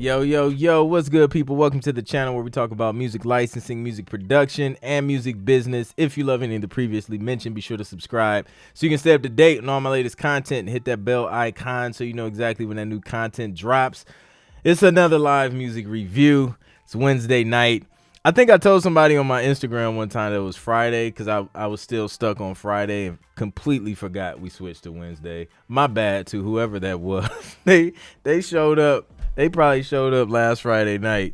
Yo, what's good, people? Welcome to the channel where we talk about music licensing, music production, and music business. If you love any of the previously mentioned, be sure to subscribe so you can stay up to date on all my latest content and hit that bell icon so you know exactly when that new content drops. It's another live music review. It's Wednesday night. I think I told somebody on my Instagram one time that it was Friday because I was still stuck on Friday and completely forgot we switched to Wednesday. My bad to whoever that was. They showed up. They probably showed up last Friday night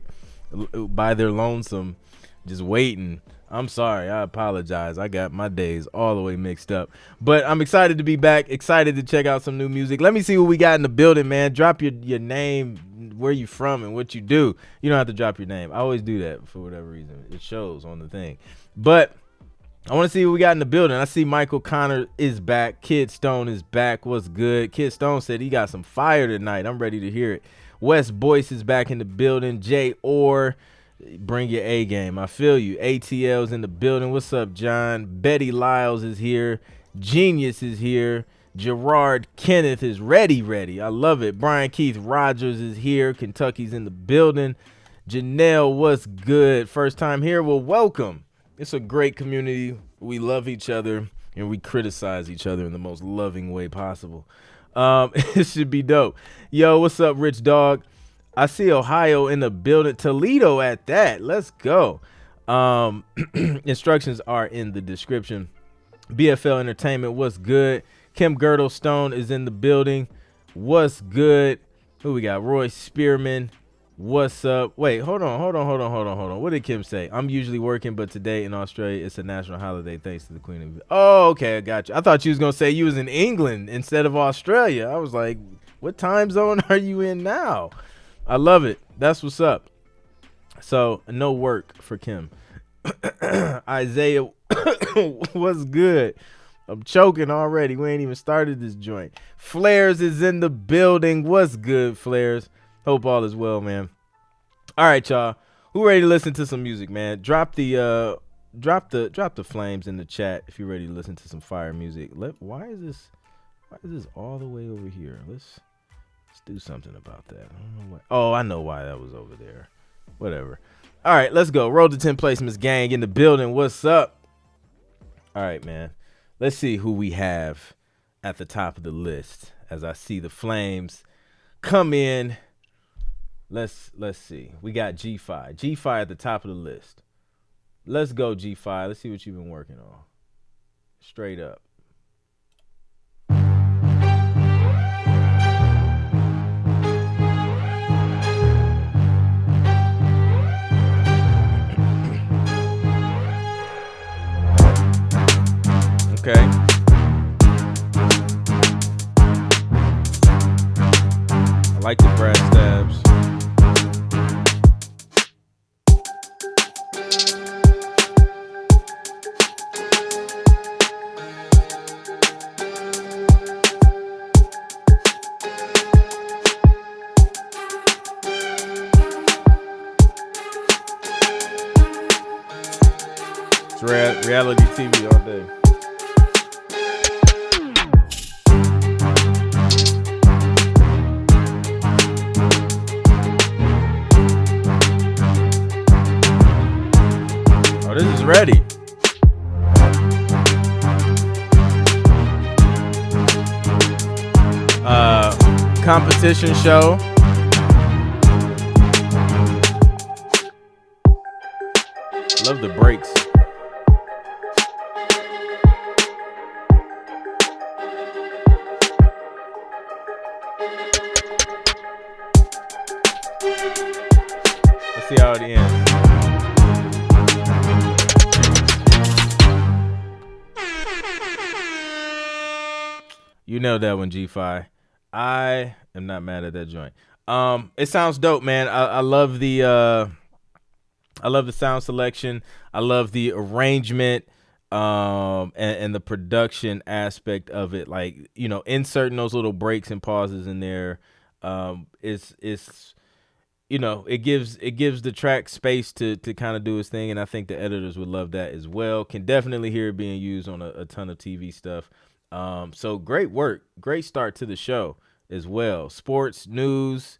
by their lonesome, just waiting. I'm sorry. I apologize. I got my days all the way mixed up. But I'm excited to be back, excited to check out some new music. Let me see what we got in the building, man. Drop your name, where you from, and what you do. You don't have to drop your name. I always do that for whatever reason. It shows on the thing. But I want to see what we got in the building. I see Michael Connor is back. Kid Stone is back. What's good? Kid Stone said he got some fire tonight. I'm ready to hear it. Wes Boyce is back in the building. Jay Orr, bring your A game. I feel you. ATL's in the building. What's up, John? Betty Lyles is here. Genius is here. Gerard Kenneth is ready. I love it. Brian Keith Rogers is here. Kentucky's in the building. Janelle, what's good? First time here? Well, welcome. It's a great community. We love each other, and we criticize each other in the most loving way possible. It should be dope. Yo, what's up, Rich Dog? I see Ohio in the building. Toledo at that. Let's go. Instructions are in the description. BFL Entertainment, what's good? Kim Girdlestone is in the building. What's good? Who we got? Roy Spearman. What's up? Wait, hold on. What did Kim say? I'm usually working, but today in Australia, it's a national holiday thanks to the Queen of... Oh, okay, I got you. I thought you was going to say you was in England instead of Australia. I was like, what time zone are you in now? I love it. That's what's up. So, no work for Kim. Isaiah, what's good? I'm choking already. We ain't even started this joint. Flares is in the building. What's good, Flares? Hope all is well, man. All right, y'all. Who ready to listen to some music, man? Drop the flames in the chat if you're ready to listen to some fire music. Why is this all the way over here? Let's do something about that. I don't know why. Oh, I know why that was over there. Whatever. All right, let's go. Roll to 10 placements, gang, in the building. What's up? All right, man. Let's see who we have at the top of the list as I see the flames come in. Let's see. We got G5. G5 at the top of the list. Let's go, G5. Let's see what you've been working on. Straight up. Okay. I like the brass stabs. It's reality TV all day. Oh, this is ready. Competition show. Love the breaks. Let's see how it ends. You know that one, G5. I am not mad at that joint. It sounds dope, man. I love the sound selection. I love the arrangement, and the production aspect of it. Like, you know, inserting those little breaks and pauses in there. It's you know, it gives the track space to kind of do its thing, and I think the editors would love that as well. Can definitely hear it being used on a ton of TV stuff. So great work, great start to the show as well. Sports news,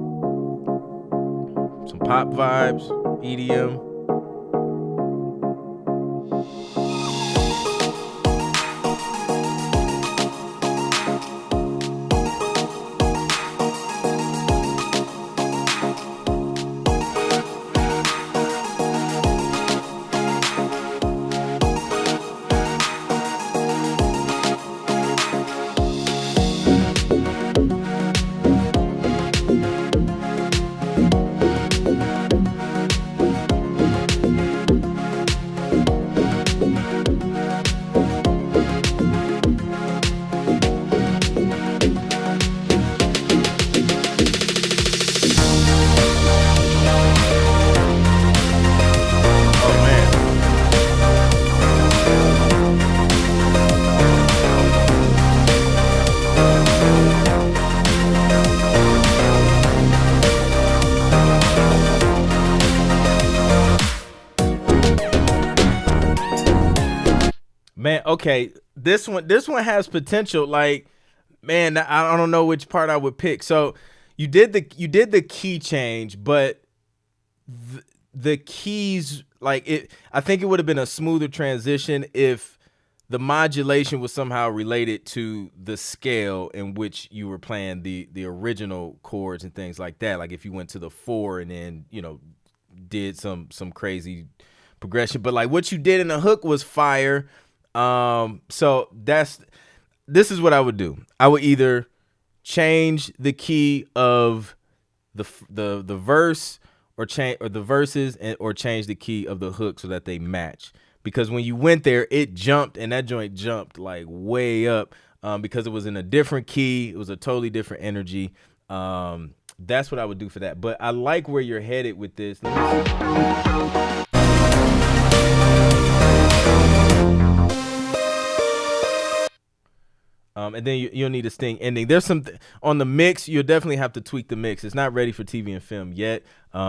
pop vibes, EDM. Man, okay, this one has potential. Like, man, I don't know which part I would pick. So you did the key change, but the keys, like, it, I think it would have been a smoother transition if the modulation was somehow related to the scale in which you were playing the original chords and things like that. Like if you went to the 4 and then, you know, did some crazy progression, but like what you did in the hook was fire. So this is what I would do. I would either change the key of the verse or change the verses or change the key of the hook so that they match. Because when you went there, it jumped, and that joint jumped like way up because it was in a different key. It was a totally different energy. That's what I would do for that. But I like where you're headed with this. And then you'll need a sting ending. There's some on the mix. You'll definitely have to tweak the mix. It's not ready for TV and film yet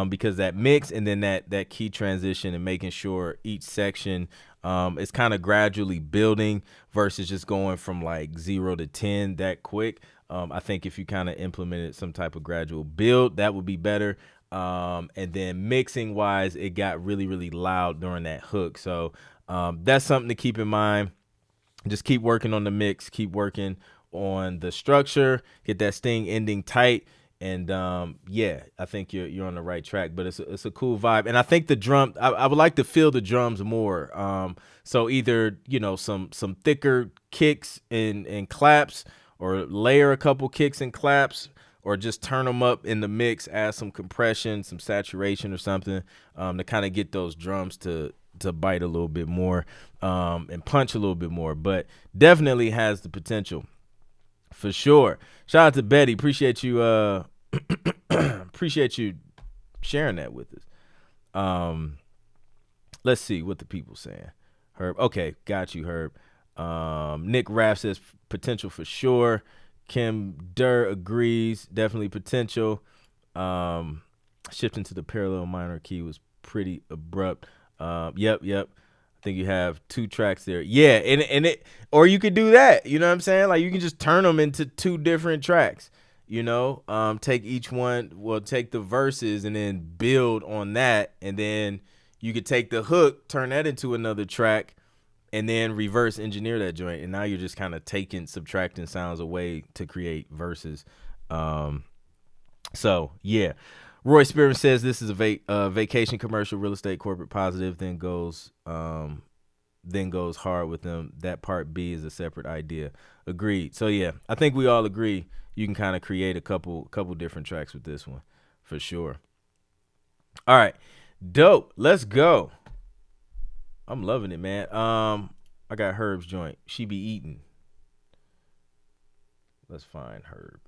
because that mix and then that key transition and making sure each section is kind of gradually building versus just going from like 0 to 10 that quick. I think if you kind of implemented some type of gradual build, that would be better. And then mixing wise, it got really, really loud during that hook. So that's something to keep in mind. Just keep working on the mix, keep working on the structure, get that sting ending tight, and yeah, I think you're on the right track. But it's a cool vibe, and I think the drum. I would like to feel the drums more. So either some thicker kicks and claps, or layer a couple kicks and claps, or just turn them up in the mix, add some compression, some saturation, or something to kind of get those drums to bite a little bit more and punch a little bit more, but definitely has the potential for sure. Shout out to Betty. Appreciate you appreciate you sharing that with us. Let's see what the people saying. Herb. Okay, got you, Herb. Nick Raff says potential for sure. Kim Durr agrees, definitely potential. Shifting to the parallel minor key was pretty abrupt. Yep. I think you have 2 tracks there. Yeah, and it, or you could do that. You know what I'm saying? Like you can just turn them into 2 different tracks. Take each one. Well, take the verses and then build on that, and then you could take the hook, turn that into another track, and then reverse engineer that joint. And now you're just kind of subtracting sounds away to create verses. So yeah. Roy Spearman says this is a vacation commercial, real estate, corporate positive, then goes hard with them. That part B is a separate idea. Agreed. So yeah, I think we all agree you can kind of create a couple different tracks with this one for sure. All right, dope. Let's go. I'm loving it, man. I got Herb's joint. She be eating. Let's find Herb.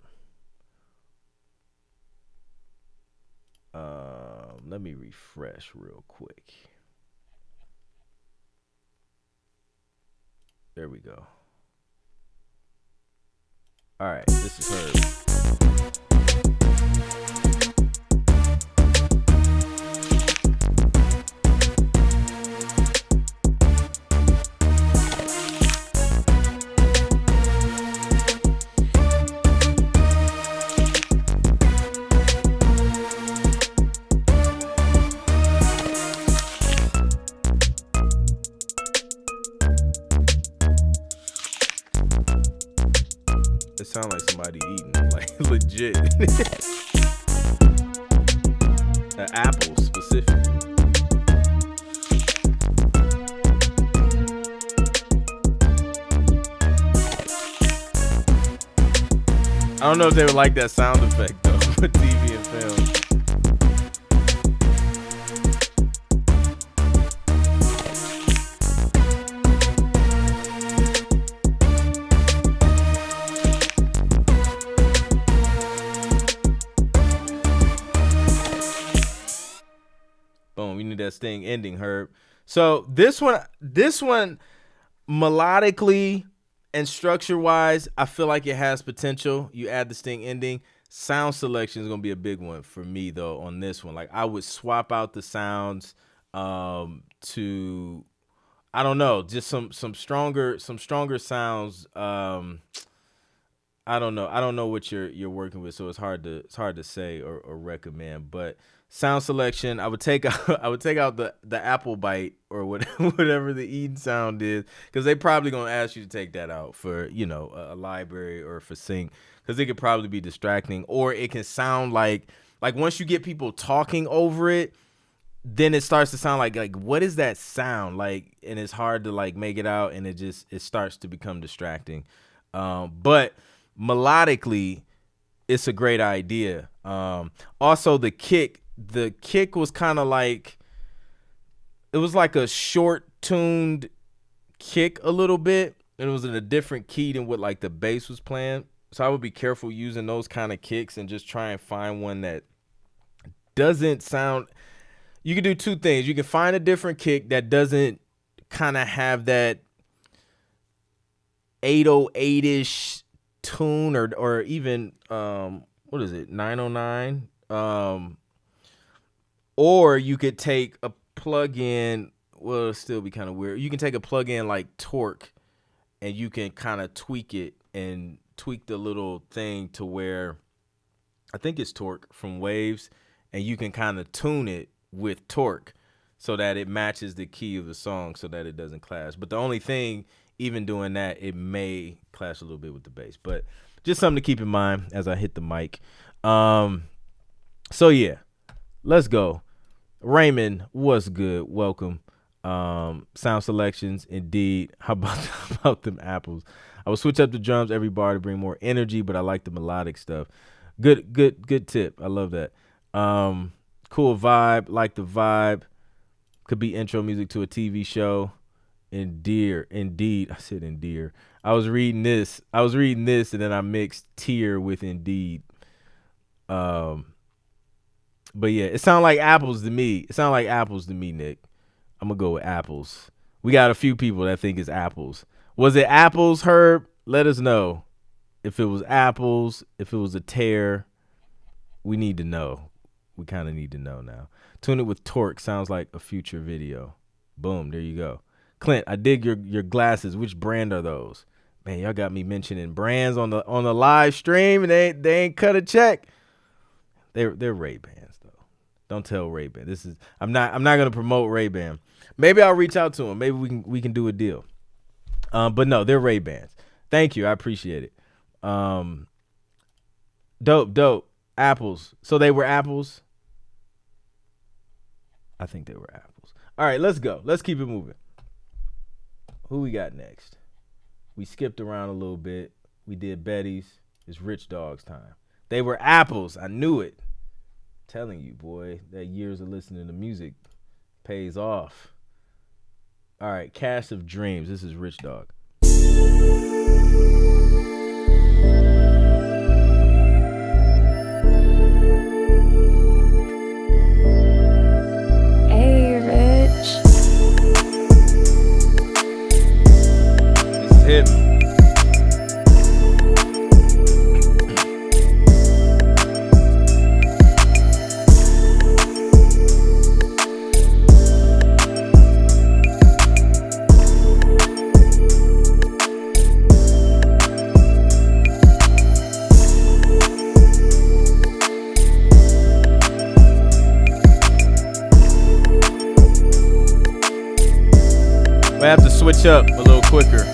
Let me refresh real quick. There we go. All right, this is Herb. sound like somebody eating, like legit. An apple specifically. I don't know if they would like that sound effect though with TV and film. Boom, we need that sting ending, Herb. So this one melodically and structure-wise, I feel like it has potential. You add the sting ending. Sound selection is gonna be a big one for me though on this one. Like I would swap out the sounds to, I don't know, just some stronger sounds. I don't know what you're working with, so it's hard to say or recommend. But sound selection, I would take out the apple bite or whatever the eating sound is, because they probably gonna ask you to take that out for a library or for sync, because it could probably be distracting, or it can sound like once you get people talking over it, then it starts to sound like what is that sound like, and it's hard to like make it out, and it starts to become distracting. But melodically, it's a great idea. Also the kick was kind of like, it was like a short tuned kick a little bit, and it was in a different key than what like the bass was playing. So I would be careful using those kind of kicks and just try and find one that doesn't sound. You can do two things. You can find a different kick that doesn't kind of have that 808-ish tune or even what is it, 909, or you could take a plug-in. Well, it'll still be kind of weird. You can take a plug-in like Torque, and you can kind of tweak it and tweak the little thing to where, I think it's Torque from Waves, and you can kind of tune it with Torque so that it matches the key of the song so that it doesn't clash. But the only thing, even doing that, it may clash a little bit with the bass. But just something to keep in mind as I hit the mic. So yeah, let's go. Raymond, what's good? Welcome. Sound selections, indeed. How about them apples? I will switch up the drums every bar to bring more energy, but I like the melodic stuff. Good tip. I love that. Cool vibe. Like the vibe. Could be intro music to a TV show. Indeed. I said endear. I was reading this, and then I mixed tear with indeed. But yeah, it sounded like apples to me. Nick. I'm gonna go with apples. We got a few people that think it's apples. Was it apples, Herb? Let us know if it was apples, if it was a tear. We need to know. We kind of need to know now. Tune it with Torque. Sounds like a future video. Boom, there you go. Clint, I dig your glasses. Which brand are those? Man, y'all got me mentioning brands on the live stream, and they ain't cut a check. They're Ray-Bans though. Don't tell Ray-Ban. I'm not gonna promote Ray-Ban. Maybe I'll reach out to him. Maybe we can do a deal. But no, they're Ray-Bans. Thank you. I appreciate it. Dope. Apples. So they were apples? I think they were apples. All right, let's go. Let's keep it moving. Who we got next? We skipped around a little bit. We did Betty's. It's Rich Dog's time. They were apples. I knew it. Telling you, boy, that years of listening to music pays off. All right, Cast of Dreams. This is Rich Dog. Hey, Rich. This is him. I have to switch up a little quicker.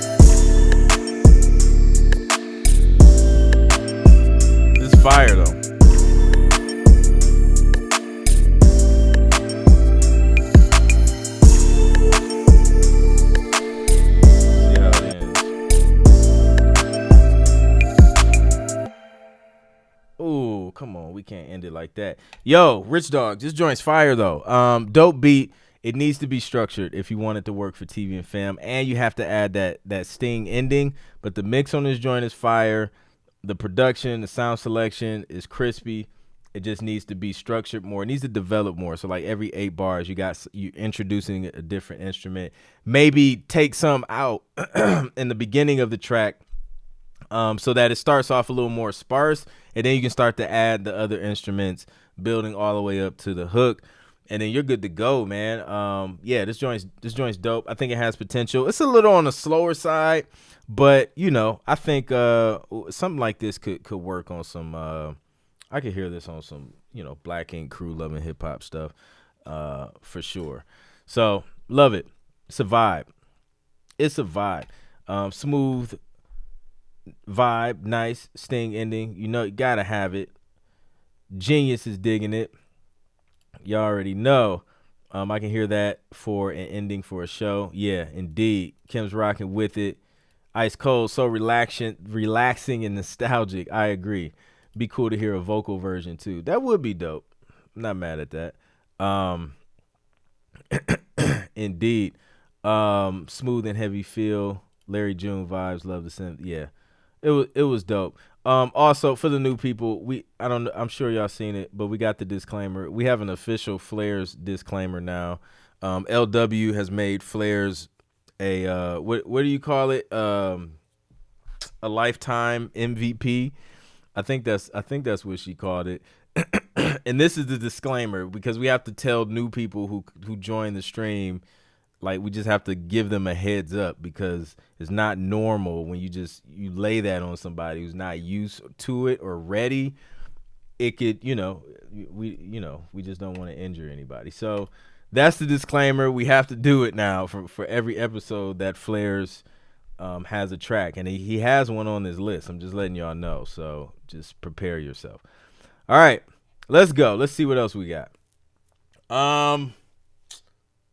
we can't end it like that. Yo, Rich Dog, this joint's fire though. Dope beat. It needs to be structured if you want it to work for TV and film, and you have to add that sting ending. But the mix on this joint is fire. The production, the sound selection is crispy. It just needs to be structured more. It needs to develop more. So like every 8 bars, you introducing a different instrument. Maybe take some out in the beginning of the track, so that it starts off a little more sparse, and then you can start to add the other instruments, building all the way up to the hook, and then you're good to go, man. Yeah, this joint's dope. I think it has potential. It's a little on the slower side, but I think something like this could work on some. I could hear this on some Black Ink Crew loving hip hop stuff, for sure. So love it. It's a vibe. Smooth vibe, nice sting ending. You gotta have it. Genius is digging it. You already know. I can hear that for an ending for a show. Yeah, indeed. Kim's rocking with it. Ice cold, so relaxing and nostalgic. I agree. Be cool to hear a vocal version too. That would be dope. I'm not mad at that. Indeed. Smooth and heavy feel. Larry June vibes. Love the synth. Yeah. It was dope. Also for the new people, I'm sure y'all seen it, but we got the disclaimer. We have an official Flares disclaimer now. LW has made Flares a what do you call it? A lifetime MVP. I think that's what she called it. And this is the disclaimer, because we have to tell new people who join the stream, like, we just have to give them a heads up, because it's not normal when you lay that on somebody who's not used to it or ready. It could, we just don't want to injure anybody. So that's the disclaimer. We have to do it now for every episode that Flares has a track, and he has one on his list. I'm just letting y'all know, so just prepare yourself. All right, let's go. Let's see what else we got.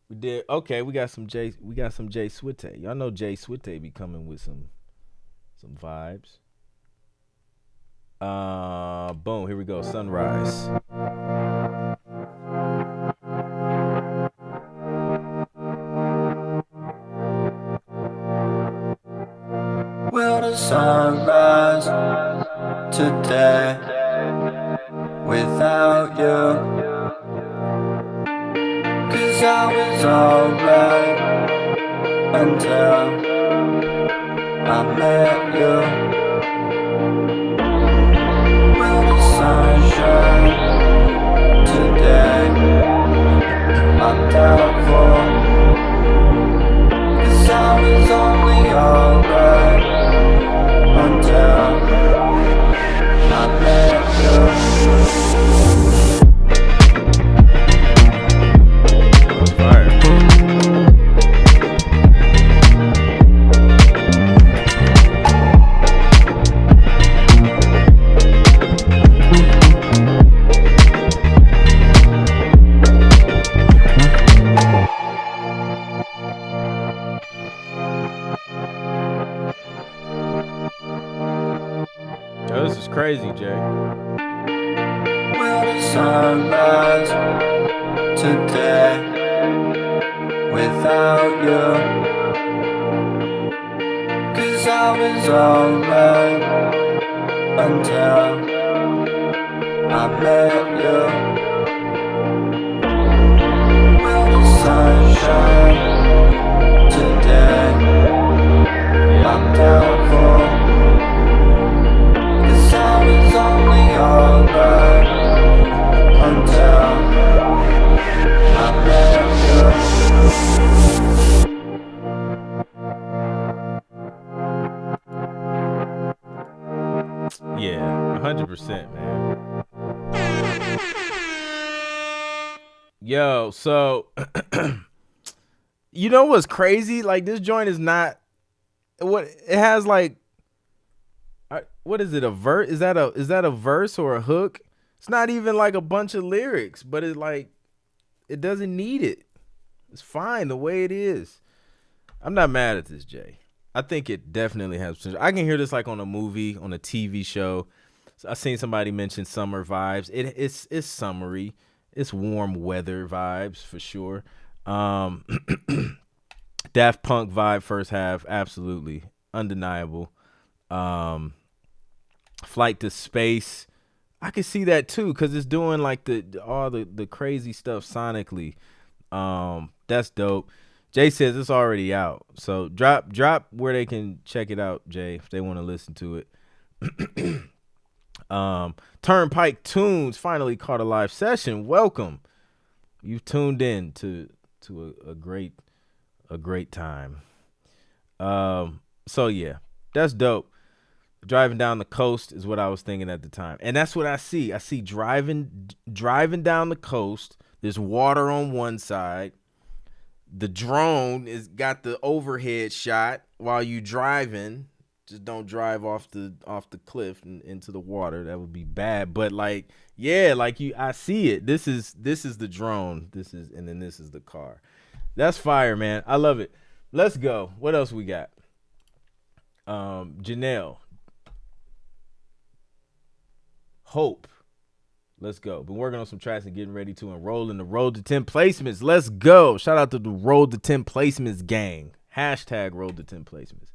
We did okay. We got some Jay Switte. Y'all know Jay Switte be coming with some vibes. Boom. Here we go. Sunrise. Will the sun rise today without you? 'Cause I was alright until I met you. Will the sun shine today? I'm doubtful, 'cause I was only alright until I met you. Crazy, Jay. Will the sun rise today without you? 'Cause I was alright until I met you. Will the sun shine today? I'm doubtful, I was only alright until I met you. Yeah, 100%, man. Yo, so you know what's crazy? Like, this joint is not what it has, like, what is it, a verse? Is that a verse or a hook? It's not even like a bunch of lyrics, but it's like, it doesn't need it. It's fine the way it is. I'm not mad at this, Jay. I think it definitely has potential. I can hear this like on a movie, on a TV show. I seen somebody mention summer vibes. It's summery. It's warm weather vibes for sure. Daft Punk vibe first half, absolutely undeniable. Flight to Space, I can see that too because it's doing like all the crazy stuff sonically. That's dope. Jay says it's already out, so drop where they can check it out, Jay, if they want to listen to it. Turnpike Tunes finally caught a live session. Welcome. You've tuned in to a great time. So yeah, that's dope. Driving down the coast is what I was thinking at the time, and that's what I see. I see driving down the coast. There's water on one side. The drone is got the overhead shot while you driving. Just don't drive off the cliff and into the water. That would be bad. But like, yeah, like I see it. This is the drone. And then this is the car. That's fire, man. I love it. Let's go. What else we got? Janelle. Hope. Let's go. Been working on some tracks and getting ready to enroll in the Road to 10 Placements. Let's go. Shout out to the Road to 10 Placements gang. Hashtag Road to 10 Placements.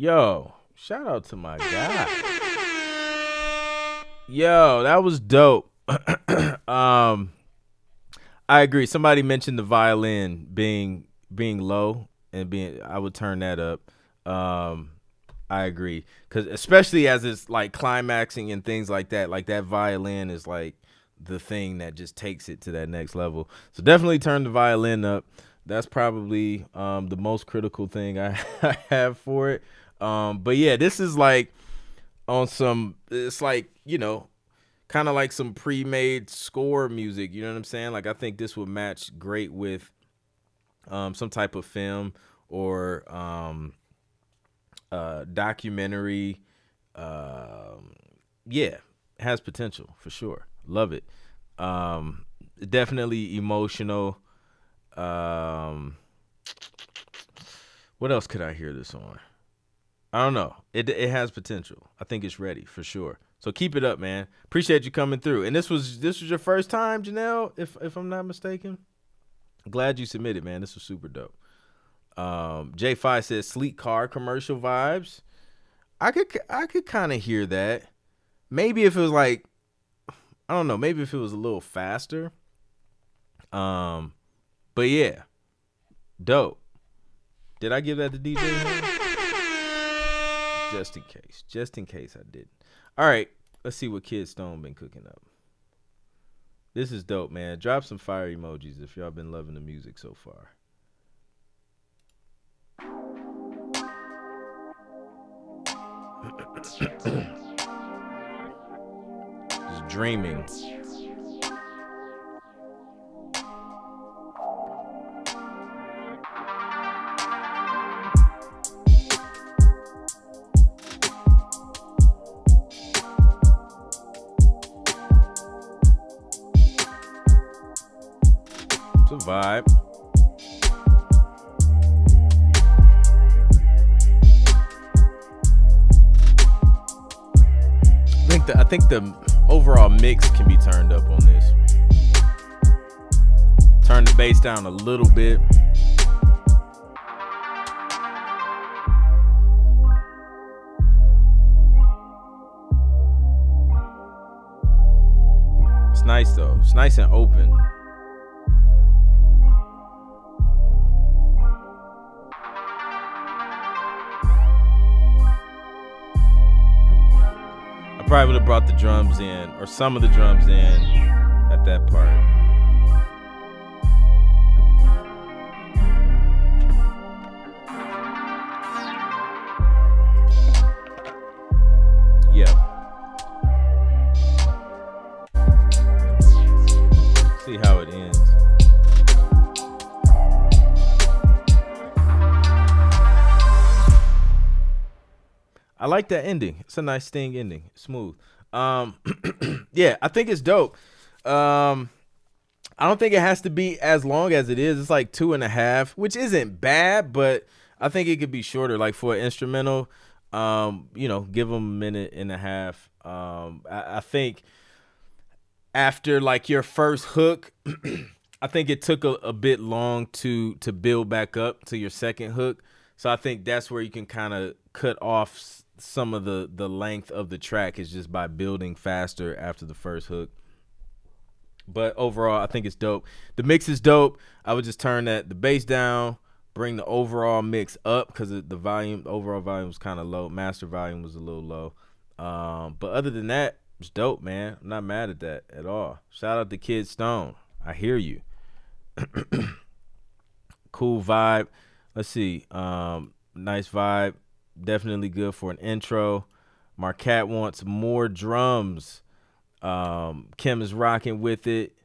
Yo, shout out to my guy. Yo, that was dope. I agree. Somebody mentioned the violin being low and I would turn that up. I agree. Cause especially as it's like climaxing and things like that violin is like the thing that just takes it to that next level. So definitely turn the violin up. That's probably the most critical thing I have for it. But yeah, this is like on some, it's like, kind of like some pre-made score music. You know what I'm saying? Like, I think this would match great with some type of film or documentary. Yeah, has potential for sure. Love it. Definitely emotional. What else could I hear this on? I don't know. It has potential. I think it's ready for sure. So keep it up, man. Appreciate you coming through. And this was your first time, Janelle, if I'm not mistaken. Glad you submitted, man. This was super dope. J5 says sleek car commercial vibes. I could kind of hear that. Maybe if it was like, I don't know, maybe if it was a little faster. But yeah, dope. Did I give that to DJ? Just in case I didn't. All right, let's see what Kid Stone been cooking up. This is dope, man. Drop some fire emojis if y'all been loving the music so far. Just dreaming. It's a vibe. I think the overall mix can be turned up on this. Turn the bass down a little bit. It's nice though. It's nice and open. Probably would have brought the drums in, or some of the drums in at that part. Yeah. See how it ends. I like that ending. It's a nice sting ending. Smooth. Yeah, I think it's dope. I don't think it has to be as long as it is. It's like 2.5, which isn't bad, but I think it could be shorter. Like for an instrumental, give them a minute and a half. I think after like your first hook, I think it took a bit long to build back up to your second hook. So I think that's where you can kind of cut off some of the length of the track is just by building faster after the first hook. But overall, I think it's dope. The mix is dope. I would just turn the bass down, bring the overall mix up because the overall volume was kind of low. Master volume was a little low. But other than that, it's dope, man. I'm not mad at that at all. Shout out to Kid Stone. I hear you. Cool vibe. Let's see. Nice vibe. Definitely good for an intro. Marquette wants more drums. Kim is rocking with it.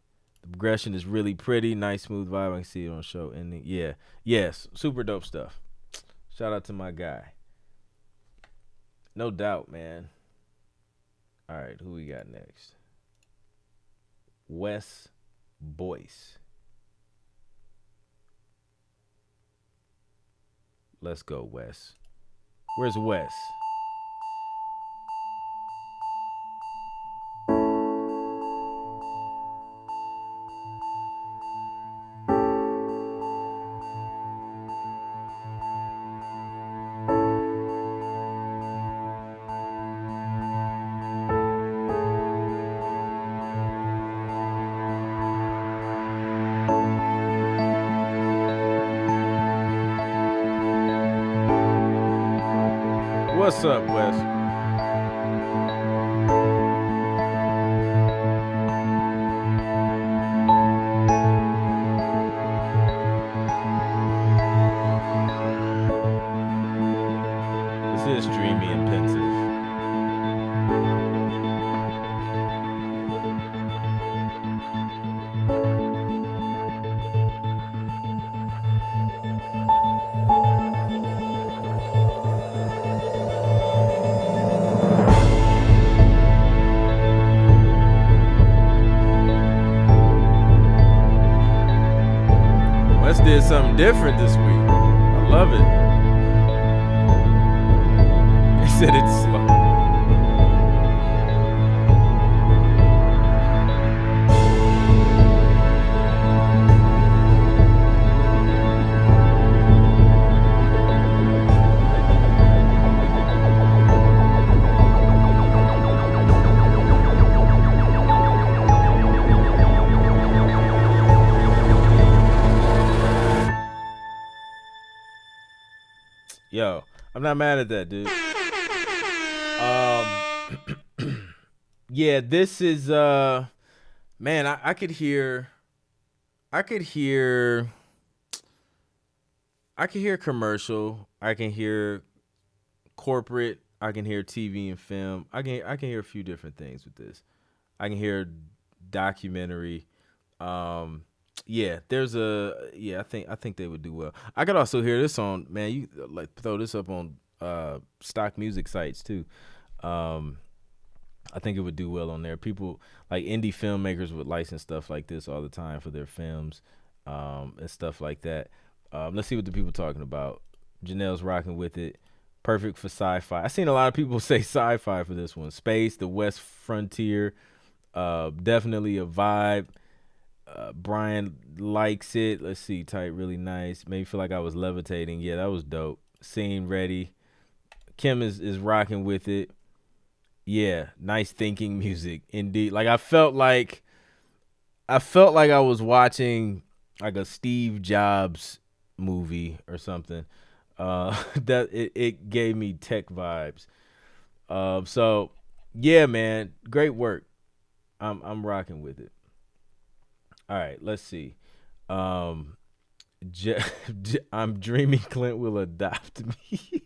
The progression is really pretty. Nice, smooth vibe. I can see it on show ending. Yeah. Yes. Super dope stuff. Shout out to my guy. No doubt, man. All right. Who we got next? Wes Boyce. Let's go, Wes. Where's Wes? What's up, Wes? This is dreamy and pensive. Did something different this week. I love it. They said it's slow. Yo, I'm not mad at that, dude. Yeah, this is man, I could hear commercial, I can hear corporate, I can hear TV and film. I can hear a few different things with this. I can hear documentary. Yeah, I think they would do well. I could also hear this on, man, you like throw this up on stock music sites too. I think it would do well on there. People like indie filmmakers would license stuff like this all the time for their films, and stuff like that. Let's see what the people talking about. Janelle's rocking with it. Perfect for sci-fi. I seen a lot of people say sci-fi for this one. Space, the West Frontier, definitely a vibe. Brian likes it. Let's see, tight, really nice. Made me feel like I was levitating. Yeah, that was dope. Scene ready. Kim is rocking with it. Yeah, nice thinking music indeed. Like I felt like I was watching like a Steve Jobs movie or something. That it gave me tech vibes. So yeah, man, great work. I'm rocking with it. All right, let's see. I'm dreaming Clint will adopt me.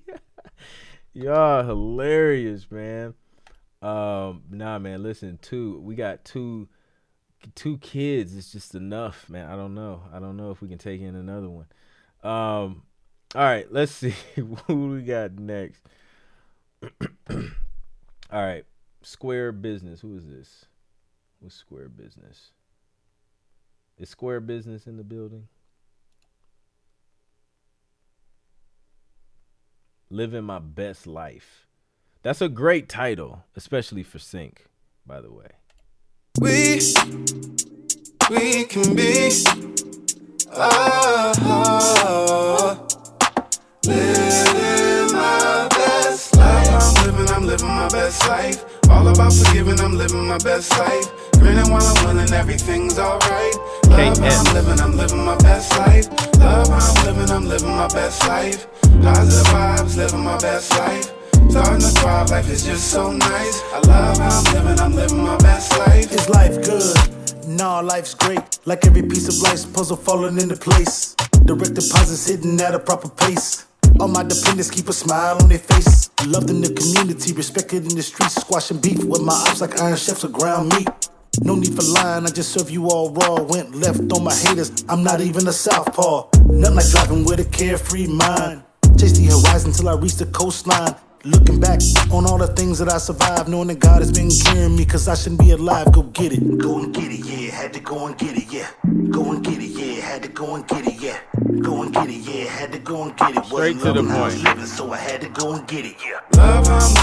Y'all hilarious, man. Nah, man, listen, we got two kids. It's just enough, man. I don't know if we can take in another one. All right, let's see who we got next. All right, Square Business. Who is this? What's Square Business? Is Square Business in the building? Living my best life. That's a great title, especially for Sync, by the way. We can be living my best life. I'm living my best life. All about forgiving, I'm living my best life. Grinning while I'm winning, everything's alright. Love how I'm living my best life. Love how I'm living my best life. Positive vibes, living my best life. Starting to thrive, life is just so nice. I love how I'm living my best life. Is life good? Nah, life's great. Like every piece of life's puzzle falling into place. Direct deposits hitting at a proper pace. All my dependents keep a smile on their face. Loved in the community, respected in the streets. Squashing beef with my ops like Iron Chefs or ground meat. No need for lying, I just serve you all raw. Went left on my haters, I'm not even a southpaw. Nothing like driving with a carefree mind. Chase the horizon till I reach the coastline. Looking back on all the things that I survived, knowing that God has been carrying me, cause I shouldn't be alive. Go get it. Go and get it, yeah. Had to go and get it, yeah. Go and get it, yeah. Had to go and get it, yeah. Go and get it, yeah. Had to go and get it. Straight to the point. Living, so I had to go and get it, yeah. Love how I'm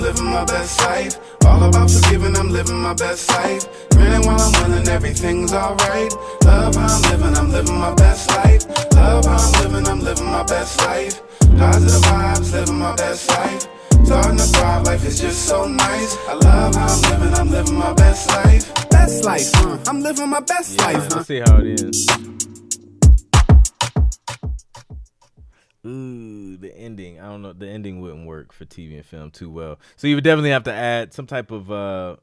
living my best life. All about forgiving, I'm living my best life. Grinning while I'm winning, everything's alright. Love how I'm living my best life. Love how I'm living my best life. Positive vibes, living my best life. Starting to thrive, life is just so nice. I love how I'm living my best life. Best life, I'm living my best life. Let's see how it is. Ooh, the ending. I don't know. The ending wouldn't work for TV and film too well. So you would definitely have to add some type of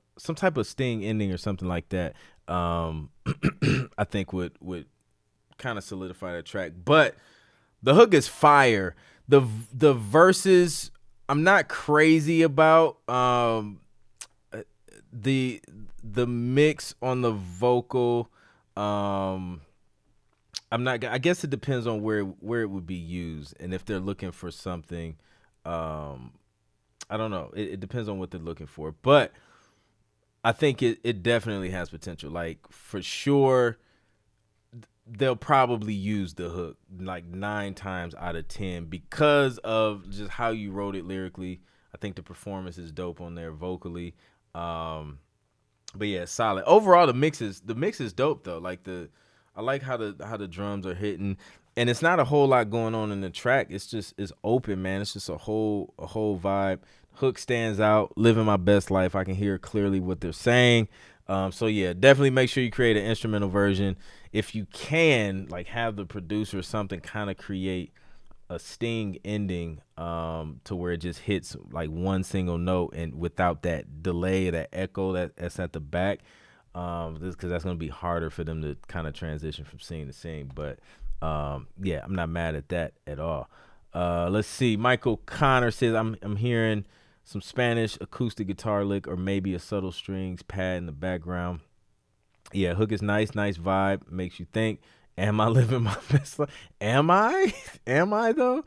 sting ending or something like that. I think would kind of solidify the track. But the hook is fire. The verses, I'm not crazy about. The mix on the vocal, I'm not. I guess it depends on where it would be used, and if they're looking for something, I don't know. It depends on what they're looking for, but I think it definitely has potential. Like for sure, they'll probably use the hook like 9 times out of 10 because of just how you wrote it lyrically. I think the performance is dope on there vocally. But yeah, solid. Overall, the mix is dope though. Like I like how the drums are hitting, and it's not a whole lot going on in the track. It's open, man. It's just a whole vibe. Hook stands out. Living my best life. I can hear clearly what they're saying. So yeah, definitely make sure you create an instrumental version. If you can, like have the producer or something kind of create sting ending to where it just hits like one single note and without that delay, that echo that's at the back. Because that's going to be harder for them to kind of transition from scene to scene. But yeah, I'm not mad at that at all. Let's see. Michael Connor says, I'm hearing some Spanish acoustic guitar lick or maybe a subtle strings pad in the background. Yeah, hook is nice vibe. Makes you think, am I living my best life? Am I? Am I though?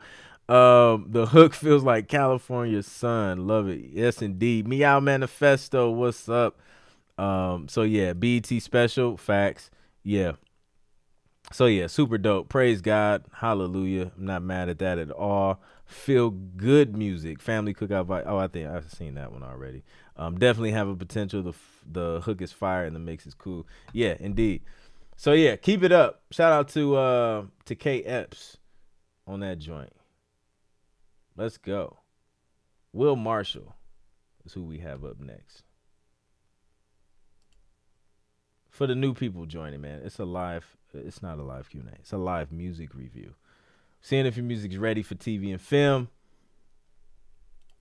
The hook feels like California sun. Love it. Yes, indeed. Meow Manifesto. What's up? So yeah, BET special. Facts. Yeah. So yeah, super dope. Praise God. Hallelujah. I'm not mad at that at all. Feel good music. Family cookout vibe. Oh, I think I've seen that one already. Definitely have a potential. The hook is fire and the mix is cool. Yeah, indeed. So yeah, keep it up. Shout out to K Epps on that joint. Let's go. Will Marshall is who we have up next. For the new people joining, man, it's not a live Q&A. It's a live music review. Seeing if your music's ready for TV and film.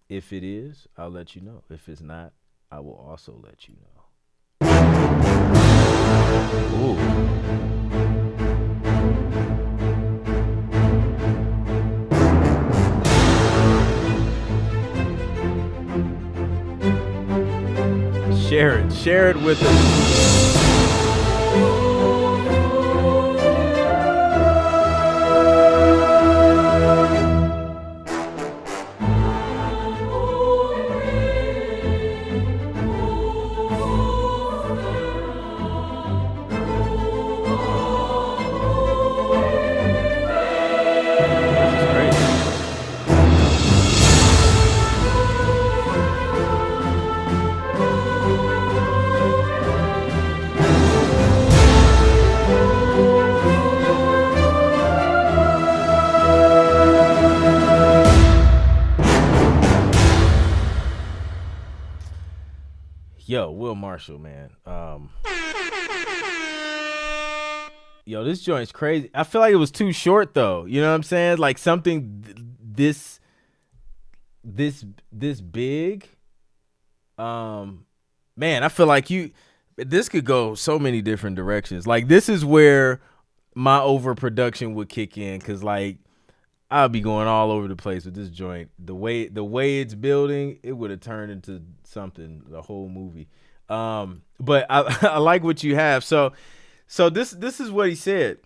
If it is, I'll let you know. If it's not, I will also let you know. Ooh. Share it with us. Yo, Will Marshall, man. Yo, this joint's crazy. I feel like it was too short, though. You know what I'm saying? Like something this big. Man, I feel like this could go so many different directions. Like this is where my overproduction would kick in, because like I'll be going all over the place with this joint. The way it's building, it would have turned into something, the whole movie. But I like what you have. So this is what he said.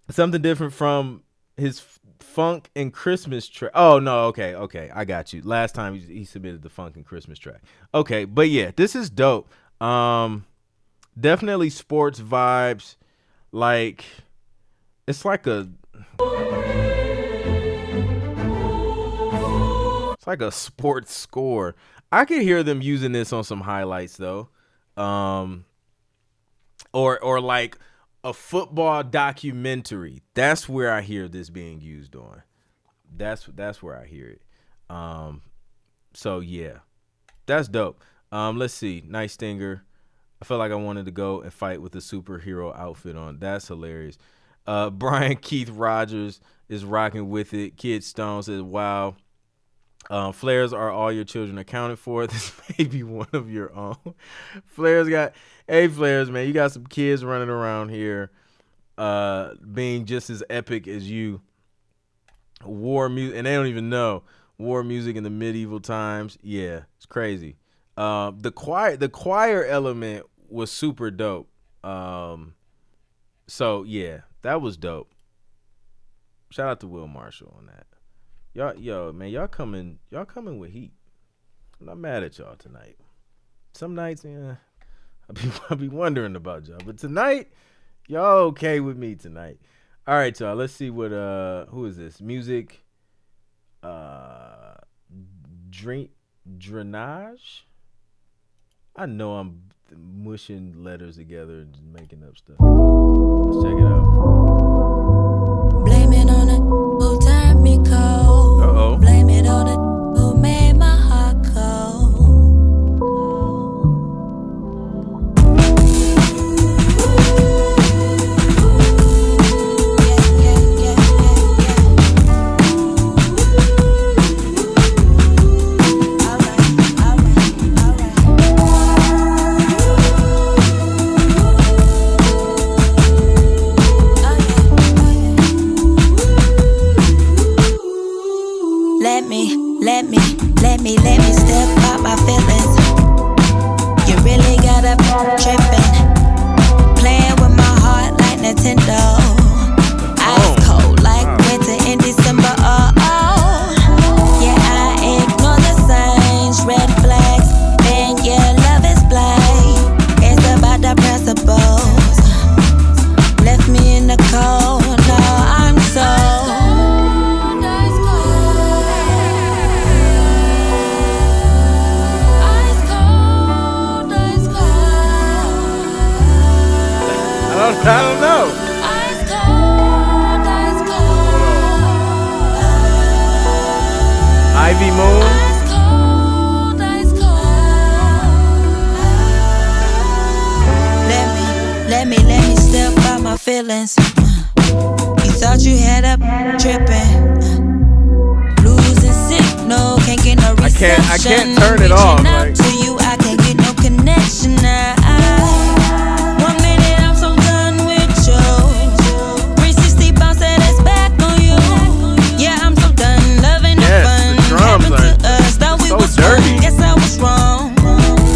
Something different from his funk and Christmas track. Oh no, okay, I got you. Last time he submitted the funk and Christmas track. Okay, but yeah, this is dope. Definitely sports vibes. Like it's like a sports score. I could hear them using this on some highlights though. Or like a football documentary. That's where I hear this being used on. That's where I hear it. So yeah. That's dope. Let's see. Nice stinger. I felt like I wanted to go and fight with a superhero outfit on. That's hilarious. Brian Keith Rogers is rocking with it. Kid Stone says, wow. Flares are all your children accounted for. This may be one of your own. Flares, man, you got some kids running around here being just as epic as you. War music, and they don't even know. War music in the medieval times. Yeah, it's crazy. The choir element was super dope. So yeah, that was dope. Shout out to Will Marshall on that. Y'all coming with heat. I'm not mad at y'all tonight. Some nights, yeah, I'll be wondering about y'all, but tonight, y'all okay with me tonight. All right, y'all. Let's see what who is this? Music, drainage. I know I'm mushing letters together and just making up stuff. Let's check it out. Blame it on it, who turned me cold. Uh-oh. Blame it on it, who made my heart cold. Ivy Moon. Ice cold, ice cold. Let me step out my feelings. You thought you had a tripping. Losing signal, can't get no reception. I can't turn it off. Reaching out to you, I can't get no connection. One minute I'm so done with you. 360 bounce that ass back on you. Yeah, I'm so done loving the fun. The drums Happened to us, thought we so was dirty. wrong. Guess I was wrong.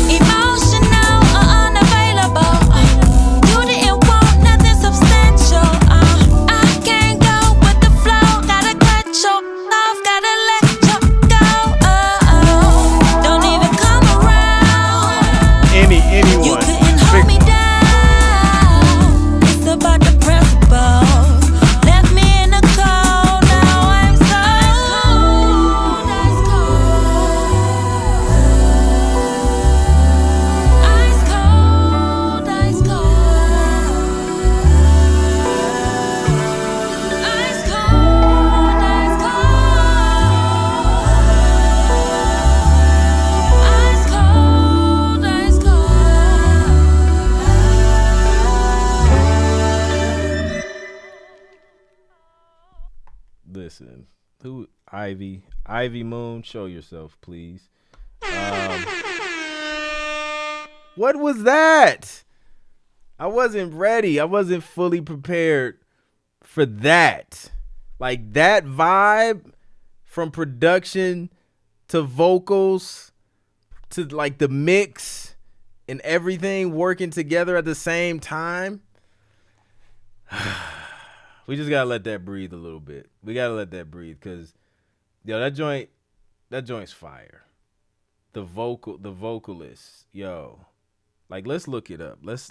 Emotional or unavailable. You didn't want nothing substantial. I can't go with the flow. Gotta cut you off, gotta let you go. Don't even come around. Anyone. You couldn't hold me down. It's about the principles. Left me in the cold. Now I'm so ice cold, ice cold, ice cold, ice cold, ice cold, ice cold, ice cold. Listen, who Ivy Moon, show yourself, please. What was that? I wasn't ready. I wasn't fully prepared for that. Like that vibe from production to vocals to like the mix and everything working together at the same time. We just gotta let that breathe a little bit. We gotta let that breathe because, yo, that joint's fire. The vocalist, yo, like let's look it up. Let's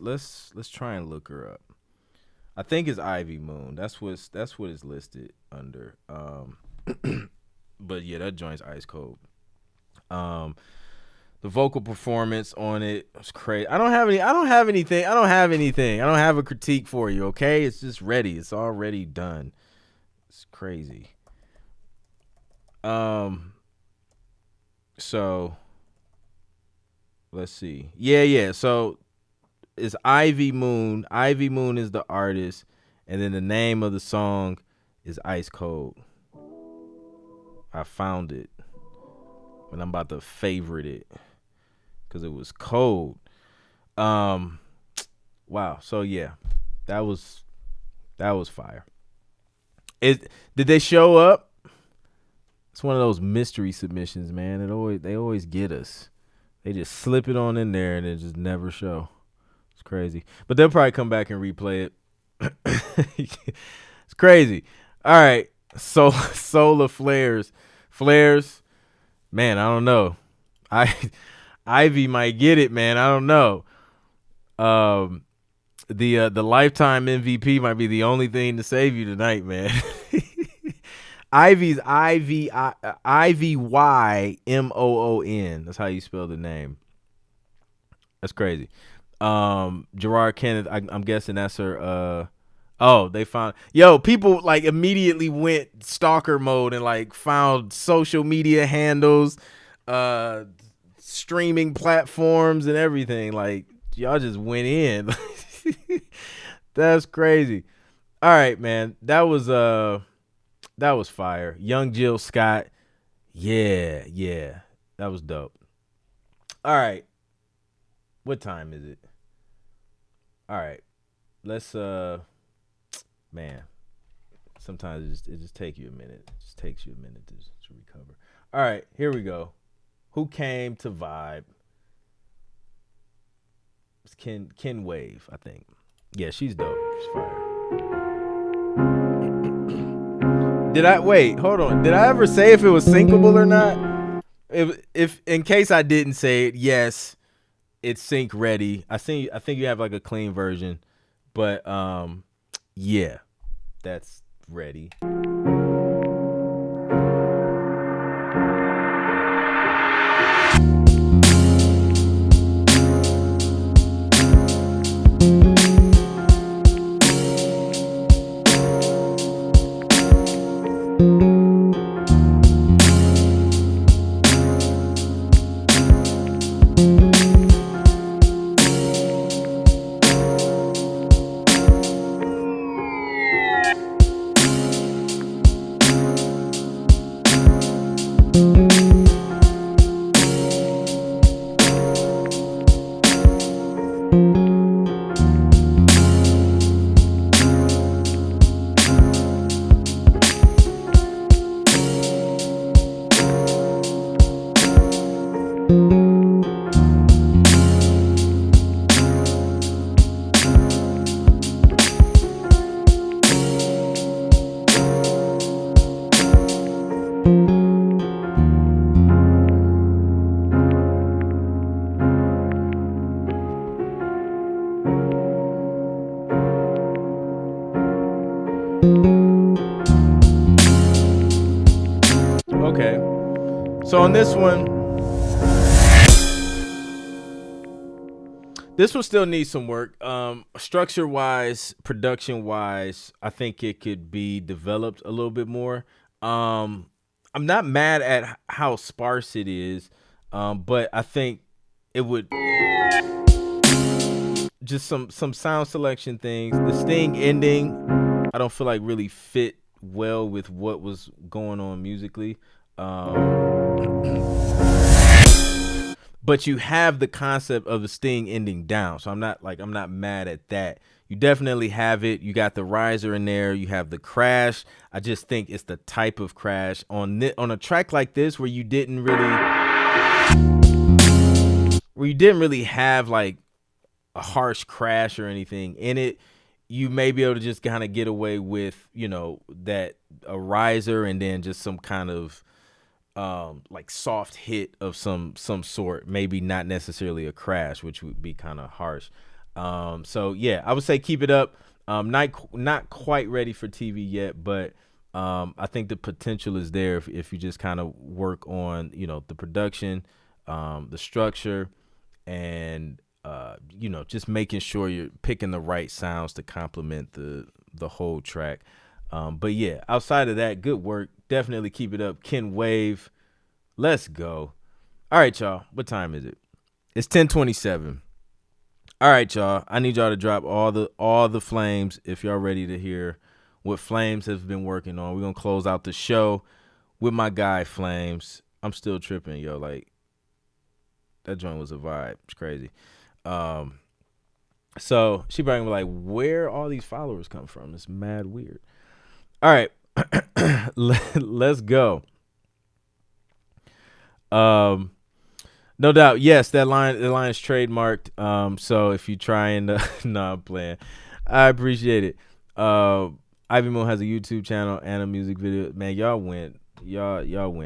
try and look her up. I think it's Ivy Moon. That's what it's listed under. But yeah, that joint's ice cold. The vocal performance on it was crazy. I don't have anything. I don't have a critique for you, okay? It's just ready. It's already done. It's crazy. So let's see. Yeah. So it's Ivy Moon. Ivy Moon is the artist, and then the name of the song is Ice Cold. I found it, and I'm about to favorite it because it was cold. Wow. So yeah, that was fire. Did they show up? It's one of those mystery submissions, man. They always get us. They just slip it on in there and it just never show. It's crazy. But they'll probably come back and replay it. It's crazy. All right. Solar Flares. Man, I don't know. Ivy might get it, man. I don't know. The lifetime MVP might be the only thing to save you tonight, man. Ivy's IvyMoon. That's how you spell the name. That's crazy. Gerard Kenneth, I'm guessing that's her. They found, people like immediately went stalker mode and like found social media handles, streaming platforms and everything. Like y'all just went in. That's crazy. All right, man. That was fire. Young Jill Scott. Yeah. That was dope. All right. What time is it? All right. Let's man. Sometimes it just takes you a minute. It just takes you a minute to recover. All right, here we go. Who came to vibe? It's Ken Wave, I think. Yeah, she's dope. She's fire. Hold on. Did I ever say if it was syncable or not? If in case I didn't say it, yes, it's sync ready. I think you have like a clean version, but yeah, that's ready. Okay. So on this one still needs some work. Structure wise, production wise, I think it could be developed a little bit more. I'm not mad at how sparse it is, but I think it would just some sound selection things. The sting ending, I don't feel like really fit well with what was going on musically. But you have the concept of the sting ending down, so I'm not mad at that. You definitely have it. You got the riser in there. You have the crash. I just think it's the type of crash on a track like this where you didn't really have like a harsh crash or anything in it. You may be able to just kind of get away with, that a riser and then just some kind of like soft hit of some sort, maybe not necessarily a crash, which would be kind of harsh. So yeah, I would say keep it up. Not quite ready for TV yet, but I think the potential is there if you just kind of work on, the production, the structure, and just making sure you're picking the right sounds to complement the whole track. But yeah, outside of that, good work. Definitely keep it up. Ken Wave, let's go. All right, y'all. What time is it? It's 10:27. All right, y'all. I need y'all to drop all the flames if y'all ready to hear what Flames has been working on. We're gonna close out the show with my guy Flames. I'm still tripping, yo. Like that joint was a vibe. It's crazy. So she probably like, where all these followers come from? It's mad weird. All right. Let's go. No doubt, yes, the line is trademarked. So if you try and no, I'm playing. I appreciate it. Ivy Moon has a YouTube channel and a music video. Man, y'all went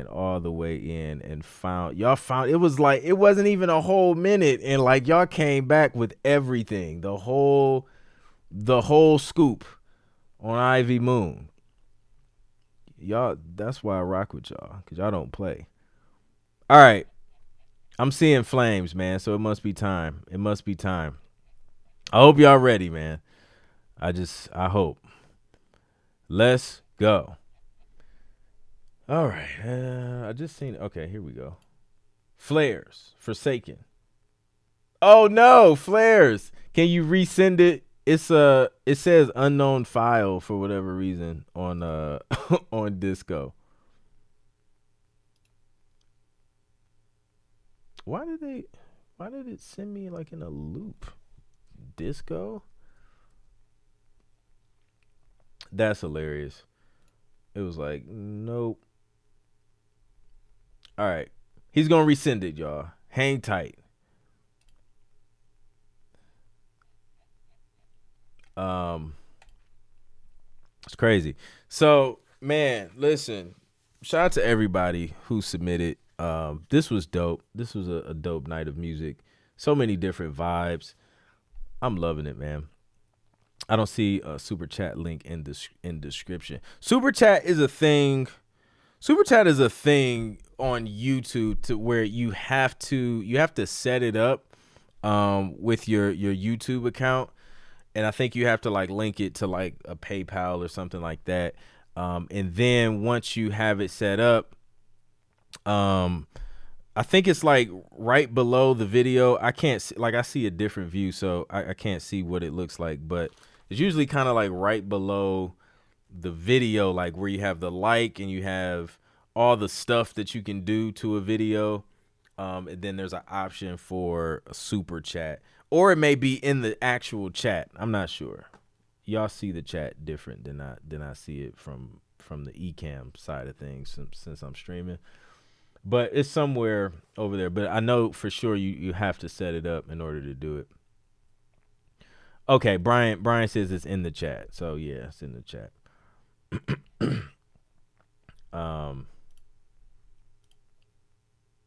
all the way in and found it was like it wasn't even a whole minute, and like y'all came back with everything, the whole scoop on Ivy Moon. Y'all, that's why I rock with y'all, because y'all don't play. All right. I'm seeing flames, man, so it must be time. I hope y'all ready, man. I hope. Let's go. All right. I just seen it. Okay, here we go. Flares, Forsaken. Oh, no, Flares. Can you resend it? It says unknown file for whatever reason on on Disco. Why did it send me like in a loop? Disco? That's hilarious. It was like, nope. All right. He's going to resend it, y'all. Hang tight. It's crazy. So, man, listen. Shout out to everybody who submitted. This was dope. This was a dope night of music. So many different vibes. I'm loving it, man. I don't see a super chat link in description. Super chat is a thing. Super chat is a thing on YouTube to where you have to set it up with your YouTube account, and I think you have to like link it to like a PayPal or something like that. And then once you have it set up, I think it's like right below the video. I can't see, like I see a different view, so I can't see what it looks like, but it's usually kind of like right below the video, like where you have the like and you have all the stuff that you can do to a video. And then there's an option for a super chat, or it may be in the actual chat. I'm not sure. Y'all see the chat different than I see it from the Ecamm side of things since I'm streaming. But it's somewhere over there. But I know for sure you have to set it up in order to do it. Okay, Brian says it's in the chat. So yeah, it's in the chat.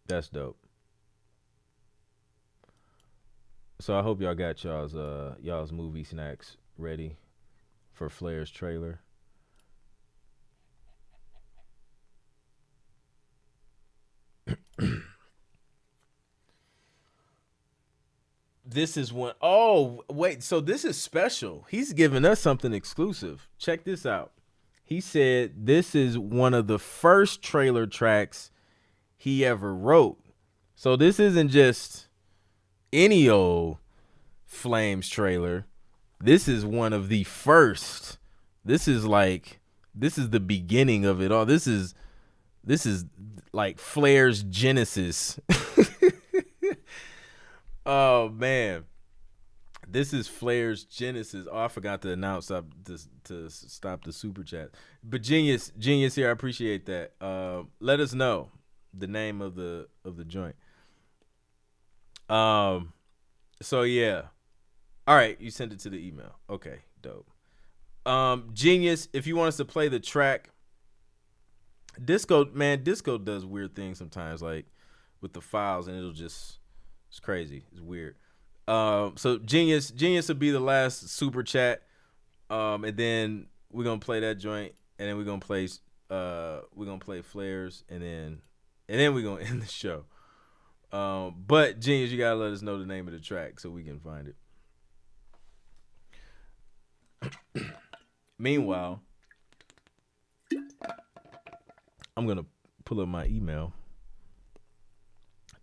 That's dope. So I hope y'all got y'all's movie snacks ready for Flair's trailer. This is one. Oh, wait. So this is special. He's giving us something exclusive. Check this out. He said this is one of the first trailer tracks he ever wrote. So this isn't just any old Flames trailer. This is one of the first. This is the beginning of it all. This is like Flair's Genesis. Oh man, this is Flair's Genesis. Oh, I forgot to announce to stop the super chat. But genius here, I appreciate that. Let us know the name of the joint. So yeah, all right, you sent it to the email. Okay, dope. Genius, if you want us to play the track, Disco does weird things sometimes, like with the files, and it's crazy. It's weird. So Genius will be the last super chat. And then we're gonna play that joint, and then we're gonna play Flares, and then we're gonna end the show. But Genius, you gotta let us know the name of the track so we can find it. Meanwhile, I'm gonna pull up my email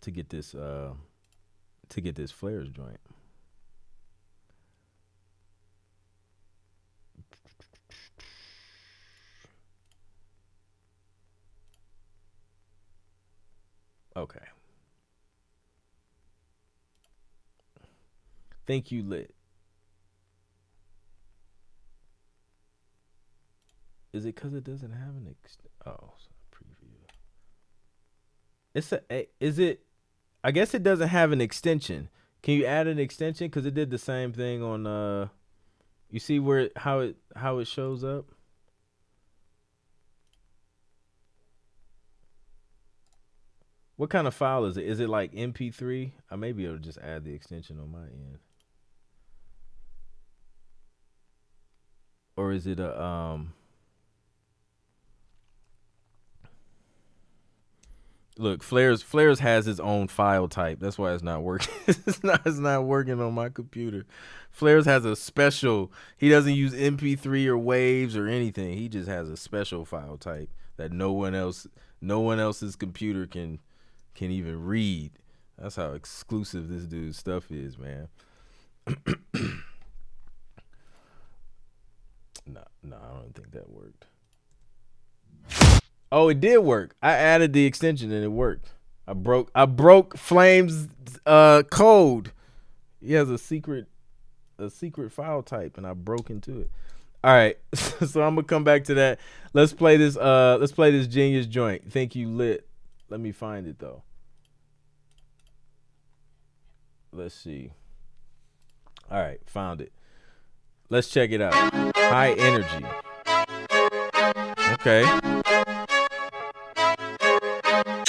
to get this Flares joint. Okay. Think you lit. Is it because it doesn't have an preview? I guess it doesn't have an extension. Can you add an extension? Because it did the same thing on you see how it shows up? What kind of file is it? Is it like MP3? I may be able to just add the extension on my end. Or is it a Look, Flares has his own file type. That's why it's not working. it's not working on my computer. Flares has a special. He doesn't use MP3 or waves or anything. He just has a special file type that no one else's computer can even read. That's how exclusive this dude's stuff is, man. No, I don't think that worked. Oh, it did work. I added the extension and it worked. I broke Flame's code. He has a secret file type, and I broke into it. All right, so I'm gonna come back to that. Let's play this Genius joint. Think you lit. Let me find it though. Let's see. All right, found it. Let's check it out. High energy. Okay.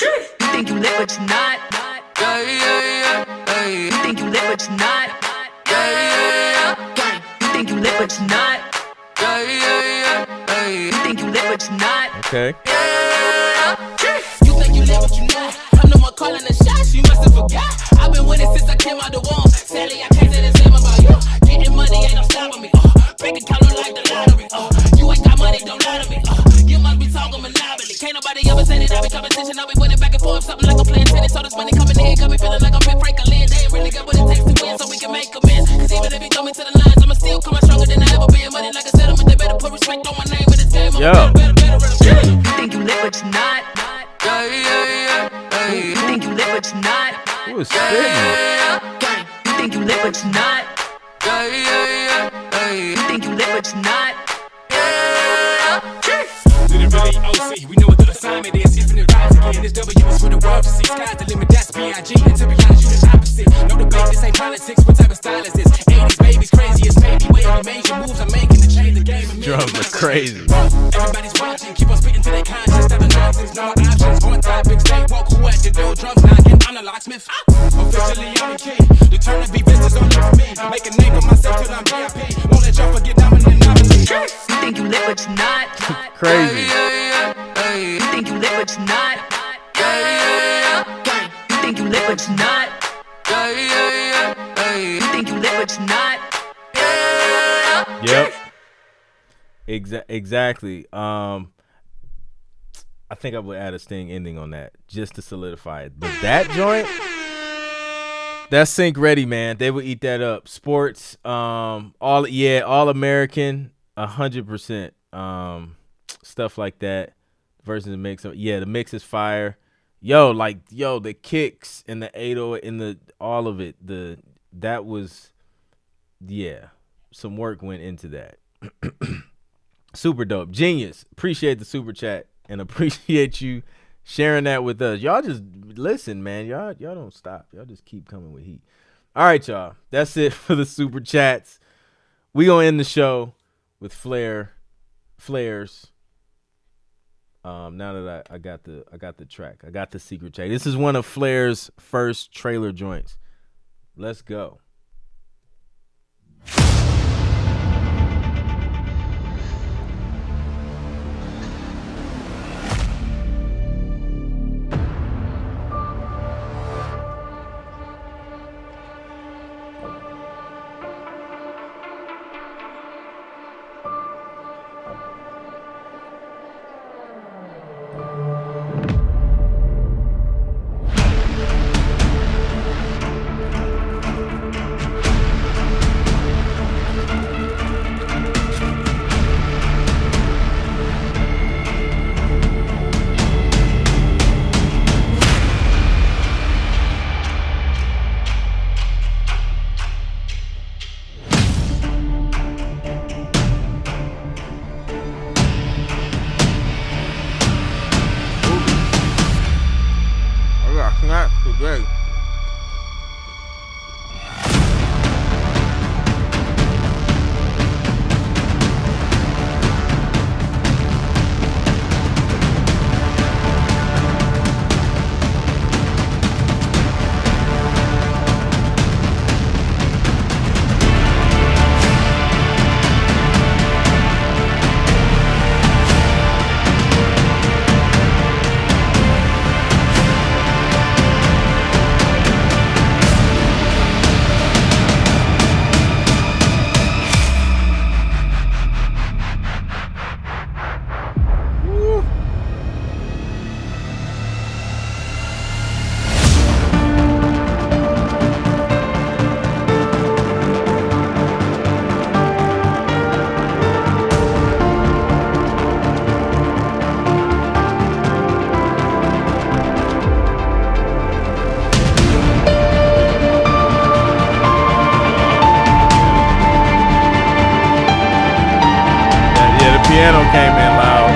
You think you lit, but you're not. You think you lit, but you're not. You think you lit, but you're not. You think you lit, but you're not. Okay. You think you lit, but you're not. I'm no more calling the shots. You must have forgot. I've been winning since I came out the womb. Sadly, I can't say the same about you. Getting money ain't no stopping me. Break a color like the lottery. You ain't got money, don't lie to me. You must be talking monopoly. Can't nobody ever say that I be competition. I be winning back and forth, something like I'm playing tennis. So this money coming in, got me feeling like I'm Ben Franklin. They ain't really got what it takes to win, so we can make amends. Cause even if you throw me to the lines, I'ma still come out stronger than I ever been. Money like a settlement, they better put respect on my name in this game. Yo. You think you lit, but you're not. You think you lit, but you're not. Who is spitting? You think you lit, but you're not. You think you lit, but you're not. Did it really OC? We know what the assignment is. Infinite rise again. This W is for the world to see. Sky's the limit, that's B.I.G. And to be honest, you the opposite. No debate, this ain't politics. What type of style is this? 80s babies, crazy as baby. Wavy major moves I'm making to change the game. Drums are crazy. Everybody's watching. Keep on spitting to their conscience. Never nonsense, no options. On topics, they walk who at the door. Drums knocking. I'm the locksmith. Officially, I'm the key. The turn to be business only for me. Make a name for myself till I'm VIP. Won't let y'all forget dominant nominee. You think you lit, but you're not. Crazy. You think you lit, but you're not. You think you lit, but you're not. You Exactly. I think I would add a sting ending on that just to solidify it. But that joint, that's sync ready, man. They would eat that up. Sports, all American, 100%. Stuff like that versus the mix. Yeah, the mix is fire. The kicks and the 808 and the all of it. That was, some work went into that. Super dope. Genius. Appreciate the super chat and appreciate you sharing that with us. Y'all just listen, man. Y'all don't stop. Y'all just keep coming with heat. All right, y'all. That's it for the super chats. We gonna end the show with flares. Now that I got the track, I got the secret track. This is one of Flair's first trailer joints. Let's go. Today. Piano came in loud.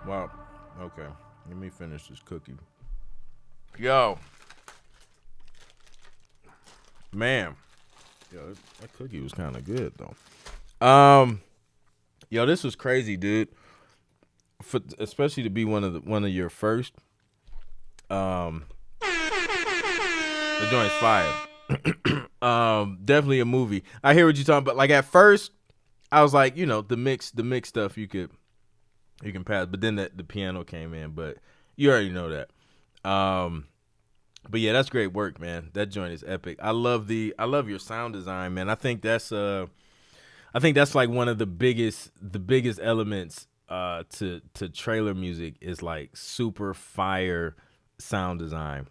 Wow. Okay. Let me finish this cookie. Yo. Man. Yo, that cookie was kind of good though. Yo, this was crazy, dude. Especially to be one of your first. The joint's fire. Definitely a movie. I hear what you're talking about. Like at first, I was like, the mix stuff you can pass, but then the piano came in. But you already know that. But yeah, that's great work, man. That joint is epic. I love your sound design, man. I think that's like one of the biggest elements to trailer music is like super fire sound design.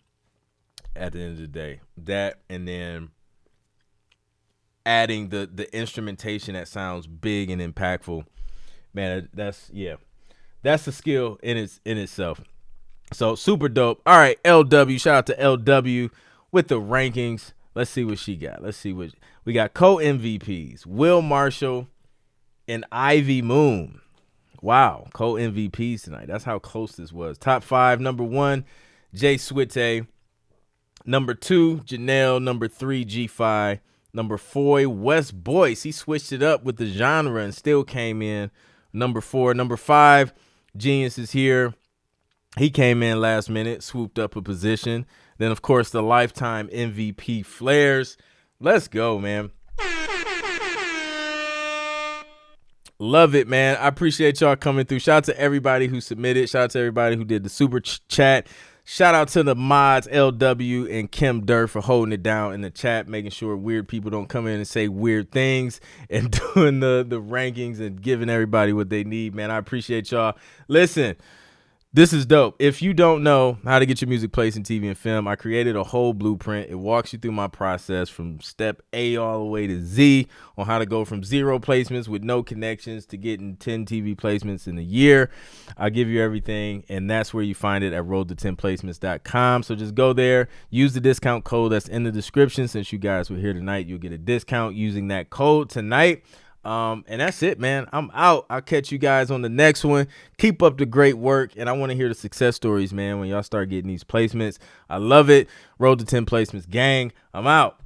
At the end of the day, that and then adding the instrumentation that sounds big and impactful. Man, that's a skill in itself. So super dope. All right, LW, shout out to LW with the rankings. Let's see what she got. Let's see what we got. Co-MVPs, Will Marshall and Ivy Moon. Wow, co-MVPs tonight. That's how close this was. Top 5, number 1, Jay Switte. Number 2, Janelle. Number 3, G5. Number 4, West Boyce. He switched it up with the genre and still came in. Number 4. Number 5, Genius is here. He came in last minute, swooped up a position. Then, of course, the lifetime MVP Flares. Let's go, man. Love it, man. I appreciate y'all coming through. Shout out to everybody who submitted. Shout out to everybody who did the super chat. Shout out to the mods, LW and Kim Durr, for holding it down in the chat, making sure weird people don't come in and say weird things, and doing the rankings and giving everybody what they need, man. I appreciate y'all. Listen, this is dope. If you don't know how to get your music placed in TV and film, I created a whole blueprint. It walks you through my process from step A all the way to Z on how to go from 0 placements with no connections to getting 10 TV placements in a year. I'll give you everything, and that's where you find it at roadto10placements.com. So just go there, use the discount code that's in the description. Since you guys were here tonight, you'll get a discount using that code tonight. And that's it, man. I'm out. I'll catch you guys on the next one. Keep up the great work. And I want to hear the success stories, man, when y'all start getting these placements. I love it. Road to 10 Placements gang. I'm out.